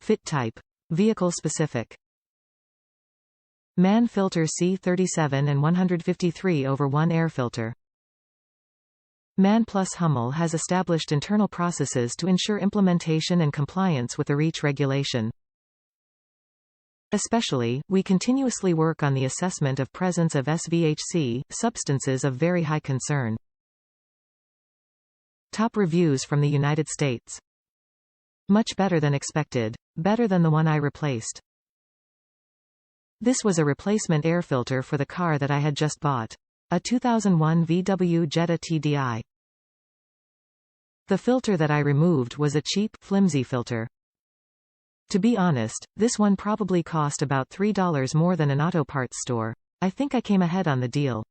Fit type. Vehicle specific. Mann-Filter C 37 and 153/1 air filter. MANN+HUMMEL has established internal processes to ensure implementation and compliance with the REACH regulation. Especially, we continuously work on the assessment of presence of SVHC, substances of very high concern. Top reviews from the United States. Much better than expected. Better than the one I replaced. This was a replacement air filter for the car that I had just bought. A 2001 VW Jetta TDI. The filter that I removed was a cheap, flimsy filter. To be honest, this one probably cost about $3 more than an auto parts store. I think I came ahead on the deal.